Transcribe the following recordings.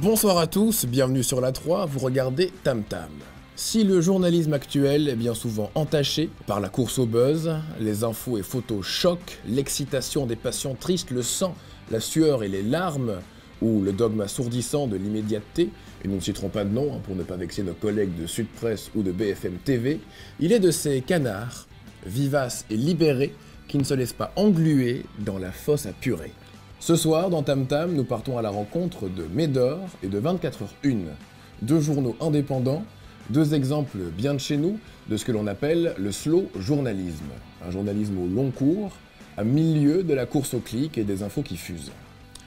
Bonsoir à tous, bienvenue sur la 3, vous regardez Tam Tam. Si le journalisme actuel est bien souvent entaché par la course au buzz, les infos et photos choquent, l'excitation des passions tristes, le sang, la sueur et les larmes, ou le dogme assourdissant de l'immédiateté, et nous ne citerons pas de nom pour ne pas vexer nos collègues de Sud Presse ou de BFM TV, il est de ces canards, vivaces et libérés, qui ne se laissent pas engluer dans la fosse à purée. Ce soir, dans Tam Tam, nous partons à la rencontre de Médor et de 24h01, deux journaux indépendants, deux exemples bien de chez nous de ce que l'on appelle le slow journalisme, un journalisme au long cours, à milieu de la course au clic et des infos qui fusent.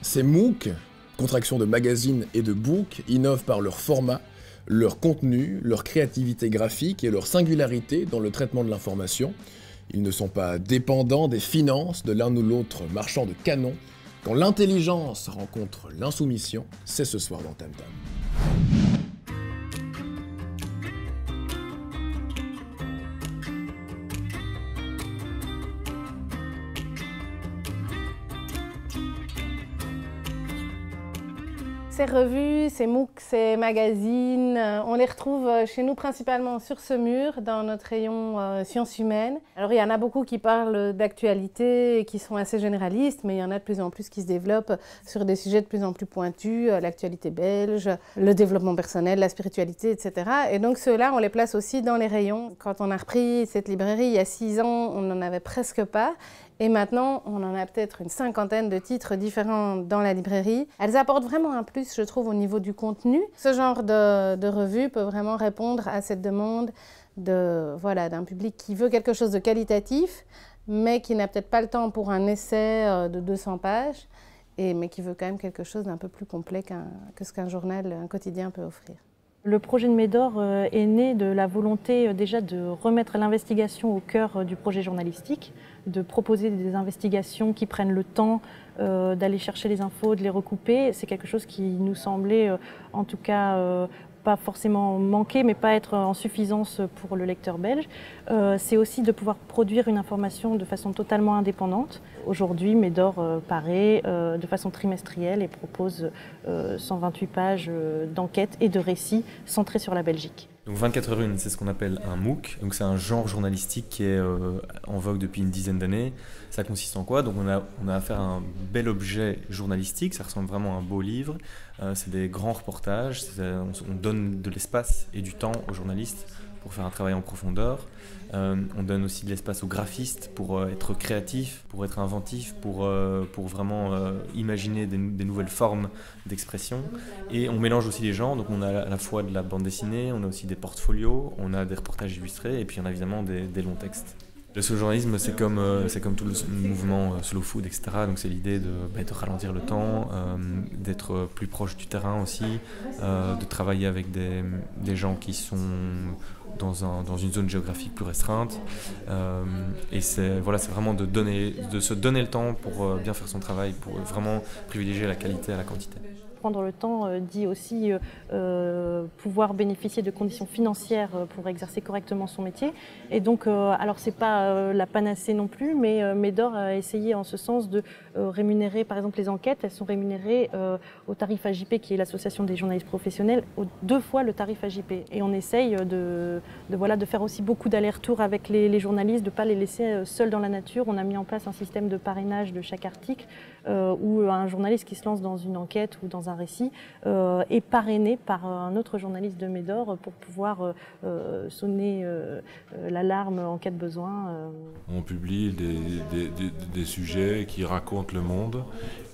Ces MOOC, contraction de magazine et de book, innovent par leur format, leur contenu, leur créativité graphique et leur singularité dans le traitement de l'information. Ils ne sont pas dépendants des finances de l'un ou l'autre marchand de canons. Quand l'intelligence rencontre l'insoumission, c'est ce soir dans Tam Tam. Ces revues, ces MOOC, ces magazines, on les retrouve chez nous principalement sur ce mur, dans notre rayon sciences humaines. Alors il y en a beaucoup qui parlent d'actualité et qui sont assez généralistes, mais il y en a de plus en plus qui se développent sur des sujets de plus en plus pointus, l'actualité belge, le développement personnel, la spiritualité, etc. Et donc ceux-là, on les place aussi dans les rayons. Quand on a repris cette librairie il y a 6 ans, on n'en avait presque pas. Et maintenant, on en a peut-être une 50aine de titres différents dans la librairie. Elles apportent vraiment un plus, je trouve, au niveau du contenu. Ce genre de revue peut vraiment répondre à cette demande d'un public qui veut quelque chose de qualitatif, mais qui n'a peut-être pas le temps pour un essai de 200 pages, mais qui veut quand même quelque chose d'un peu plus complet que ce qu'un journal, un quotidien peut offrir. Le projet de Médor est né de la volonté déjà de remettre l'investigation au cœur du projet journalistique, de proposer des investigations qui prennent le temps d'aller chercher les infos, de les recouper. C'est quelque chose qui nous semblait, en tout cas, pas forcément manquer, mais pas être en suffisance pour le lecteur belge. C'est aussi de pouvoir produire une information de façon totalement indépendante. Aujourd'hui, Médor paraît de façon trimestrielle et propose 128 pages d'enquêtes et de récits centrés sur la Belgique. Donc 24h01, c'est ce qu'on appelle un MOOC, donc c'est un genre journalistique qui est en vogue depuis une dizaine d'années. Ça consiste en quoi? Donc on a affaire à un bel objet journalistique, ça ressemble vraiment à un beau livre. C'est des grands reportages, on donne de l'espace et du temps aux journalistes pour faire un travail en profondeur. On donne aussi de l'espace aux graphistes pour être créatifs, pour être inventifs, pour vraiment imaginer des nouvelles formes d'expression. Et on mélange aussi les genres, donc on a à la fois de la bande dessinée, on a aussi des portfolios, on a des reportages illustrés et puis on a évidemment des longs textes. Le slow journalisme, c'est comme tout le mouvement slow food, etc. Donc c'est l'idée de ralentir le temps, d'être plus proche du terrain aussi, de travailler avec des gens qui sont dans une zone géographique plus restreinte. Et c'est vraiment de se donner le temps pour bien faire son travail, pour vraiment privilégier la qualité à la quantité. Prendre le temps dit aussi pouvoir bénéficier de conditions financières pour exercer correctement son métier. Et donc, alors c'est pas la panacée non plus, mais Médor a essayé en ce sens de rémunérer, par exemple, les enquêtes. Elles sont rémunérées au tarif AJP, qui est l'association des journalistes professionnels, 2 fois le tarif AJP. Et on essaye de faire aussi beaucoup d'allers-retours avec les journalistes, de ne pas les laisser seuls dans la nature. On a mis en place un système de parrainage de chaque article où un journaliste qui se lance dans une enquête ou dans un récit est parrainé par un autre journaliste de Médor pour pouvoir sonner l'alarme en cas de besoin. On publie des sujets qui racontent le monde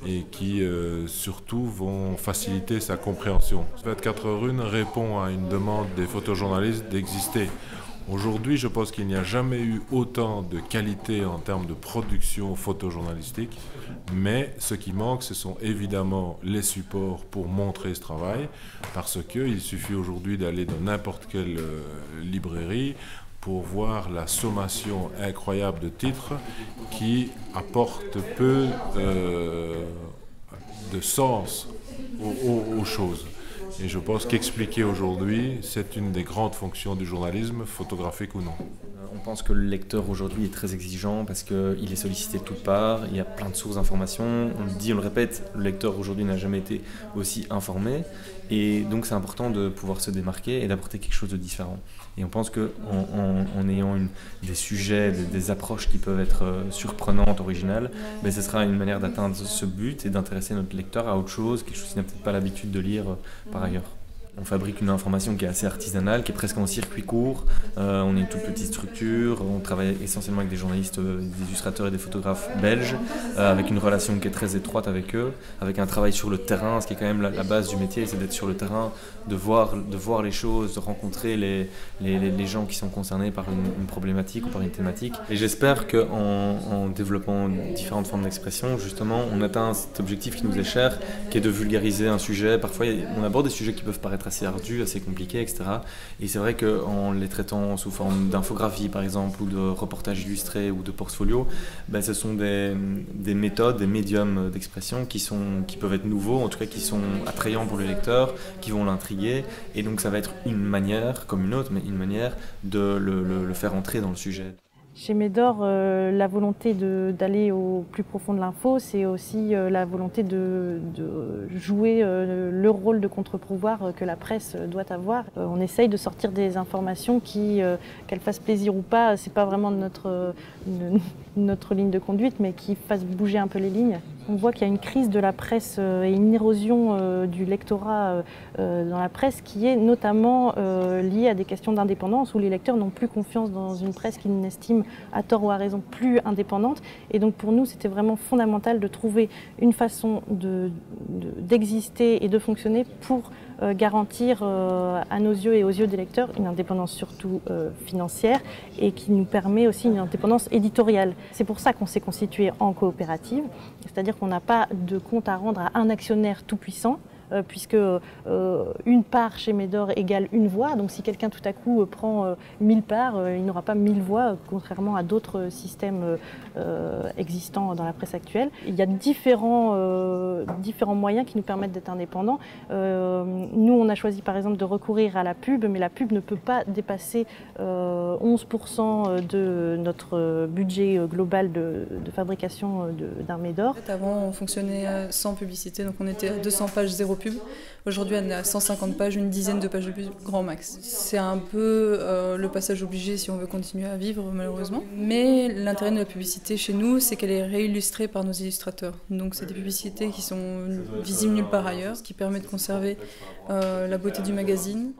et qui surtout vont faciliter sa compréhension. 24h01 répond à une demande des photojournalistes d'exister. Aujourd'hui, je pense qu'il n'y a jamais eu autant de qualité en termes de production photojournalistique, mais ce qui manque, ce sont évidemment les supports pour montrer ce travail, parce qu'il suffit aujourd'hui d'aller dans n'importe quelle librairie pour voir la sommation incroyable de titres qui apportent peu de sens aux choses. Et je pense qu'expliquer aujourd'hui, c'est une des grandes fonctions du journalisme, photographique ou non. On pense que le lecteur aujourd'hui est très exigeant parce qu'il est sollicité de toutes parts, il y a plein de sources d'informations, on le dit, on le répète, le lecteur aujourd'hui n'a jamais été aussi informé et donc c'est important de pouvoir se démarquer et d'apporter quelque chose de différent. Et on pense qu'en ayant des sujets, des approches qui peuvent être surprenantes, originales, ce sera une manière d'atteindre ce but et d'intéresser notre lecteur à autre chose, quelque chose qu'il n'a peut-être pas l'habitude de lire par ailleurs. On fabrique une information qui est assez artisanale, qui est presque en circuit court. On est une toute petite structure. On travaille essentiellement avec des journalistes, des illustrateurs et des photographes belges, avec une relation qui est très étroite avec eux, avec un travail sur le terrain, ce qui est quand même la base du métier, c'est d'être sur le terrain, de voir les choses, de rencontrer les gens qui sont concernés par une problématique ou par une thématique. Et j'espère qu'en développant différentes formes d'expression, justement, on atteint cet objectif qui nous est cher, qui est de vulgariser un sujet. Parfois, on aborde des sujets qui peuvent paraître assez ardus, assez compliqués, etc. Et c'est vrai qu'en les traitant sous forme d'infographie, par exemple, ou de reportages illustrés ou de portfolios, ce sont des méthodes, des médiums d'expression qui peuvent être nouveaux, en tout cas qui sont attrayants pour le lecteur, qui vont l'intriguer. Et donc ça va être une manière, comme une autre, mais une manière de le faire entrer dans le sujet. Chez Médor, la volonté d'aller au plus profond de l'info, c'est aussi la volonté de jouer le rôle de contre-pouvoir que la presse doit avoir. On essaye de sortir des informations qu'elles fassent plaisir ou pas, c'est pas vraiment notre ligne de conduite, mais qui fassent bouger un peu les lignes. On voit qu'il y a une crise de la presse et une érosion du lectorat dans la presse qui est notamment liée à des questions d'indépendance où les lecteurs n'ont plus confiance dans une presse qu'ils n'estiment à tort ou à raison plus indépendante. Et donc pour nous, c'était vraiment fondamental de trouver une façon d'exister et de fonctionner pour garantir à nos yeux et aux yeux des lecteurs une indépendance surtout financière et qui nous permet aussi une indépendance éditoriale. C'est pour ça qu'on s'est constitué en coopérative, c'est-à-dire qu'on n'a pas de compte à rendre à un actionnaire tout-puissant, puisque une part chez Médor égale une voix. Donc si quelqu'un tout à coup prend 1000 parts, il n'aura pas 1000 voix, contrairement à d'autres systèmes existants dans la presse actuelle. Il y a différents moyens qui nous permettent d'être indépendants. Nous, on a choisi par exemple de recourir à la pub, mais la pub ne peut pas dépasser 11% de notre budget global de fabrication d'un Médor. En fait, avant, on fonctionnait sans publicité, donc on était à 200 pages, zéro pub. Aujourd'hui, on est à 150 pages, une dizaine de pages de pub, grand max. C'est un peu le passage obligé si on veut continuer à vivre, malheureusement. Mais l'intérêt de la publicité chez nous, c'est qu'elle est réillustrée par nos illustrateurs. Donc c'est des publicités qui sont visibles nulle part ailleurs, ce qui permet de conserver la beauté du magazine.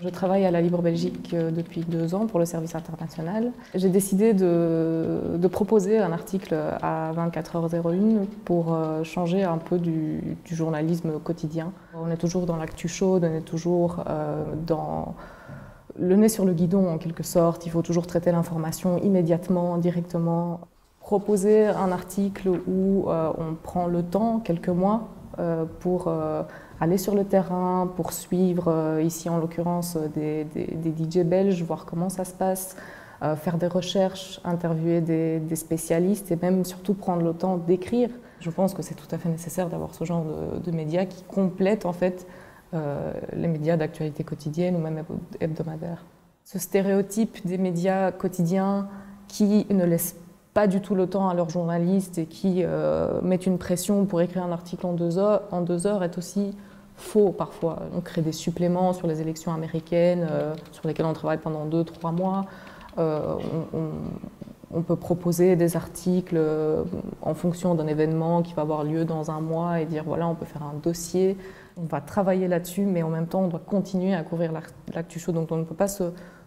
Je travaille à la Libre Belgique depuis 2 ans pour le service international. J'ai décidé de proposer un article à 24h01 pour changer un peu du journalisme quotidien. On est toujours dans l'actu chaude, on est toujours dans le nez sur le guidon en quelque sorte. Il faut toujours traiter l'information immédiatement, directement. Proposer un article où on prend le temps, quelques mois, pour aller sur le terrain, pour suivre, ici en l'occurrence, des DJ belges, voir comment ça se passe, faire des recherches, interviewer des spécialistes et même surtout prendre le temps d'écrire. Je pense que c'est tout à fait nécessaire d'avoir ce genre de médias qui complètent en fait les médias d'actualité quotidienne ou même hebdomadaires. Ce stéréotype des médias quotidiens qui ne laissent pas du tout le temps à leurs journalistes et qui mettent une pression pour écrire un article en 2 heures est aussi faux parfois. On crée des suppléments sur les élections américaines sur lesquelles on travaille pendant 2-3 mois. On peut proposer des articles en fonction d'un événement qui va avoir lieu dans 1 mois et dire voilà, on peut faire un dossier. On va travailler là-dessus, mais en même temps, on doit continuer à couvrir l'actu chaud, donc on ne peut pas se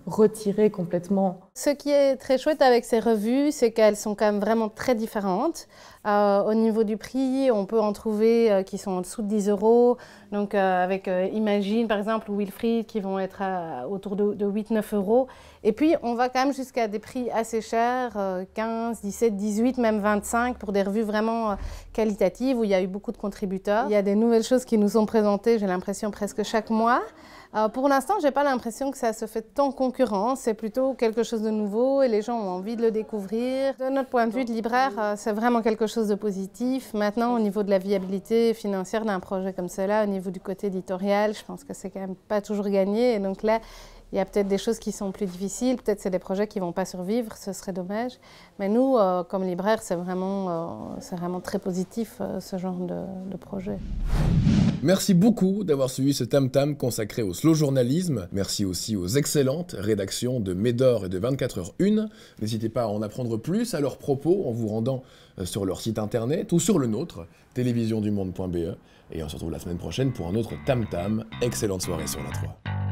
retirer complètement. Ce qui est très chouette avec ces revues, c'est qu'elles sont quand même vraiment très différentes. Au niveau du prix, on peut en trouver qui sont en dessous de 10 €. Donc avec Imagine par exemple ou Wilfried qui vont être autour de 8-9 €. Et puis on va quand même jusqu'à des prix assez chers, 15, 17, 18, même 25 pour des revues vraiment qualitatives où il y a eu beaucoup de contributeurs. Il y a des nouvelles choses qui nous sont présentées, j'ai l'impression presque chaque mois. Pour l'instant, je n'ai pas l'impression que ça se fait tant concurrence, c'est plutôt quelque chose de nouveau et les gens ont envie de le découvrir. De notre point de vue de libraire, c'est vraiment quelque chose de positif. Maintenant, au niveau de la viabilité financière d'un projet comme cela, au niveau du côté éditorial, je pense que c'est quand même pas toujours gagné. Et donc là, Il y a peut-être des choses qui sont plus difficiles, peut-être c'est des projets qui ne vont pas survivre, ce serait dommage. Mais nous, comme libraires, c'est vraiment très positif, ce genre de projet. Merci beaucoup d'avoir suivi ce Tam Tam consacré au slow journalisme. Merci aussi aux excellentes rédactions de Médor et de 24h1. N'hésitez pas à en apprendre plus à leurs propos en vous rendant sur leur site internet ou sur le nôtre, télévisiondumonde.be. Et on se retrouve la semaine prochaine pour un autre Tam Tam. Excellente soirée sur la 3.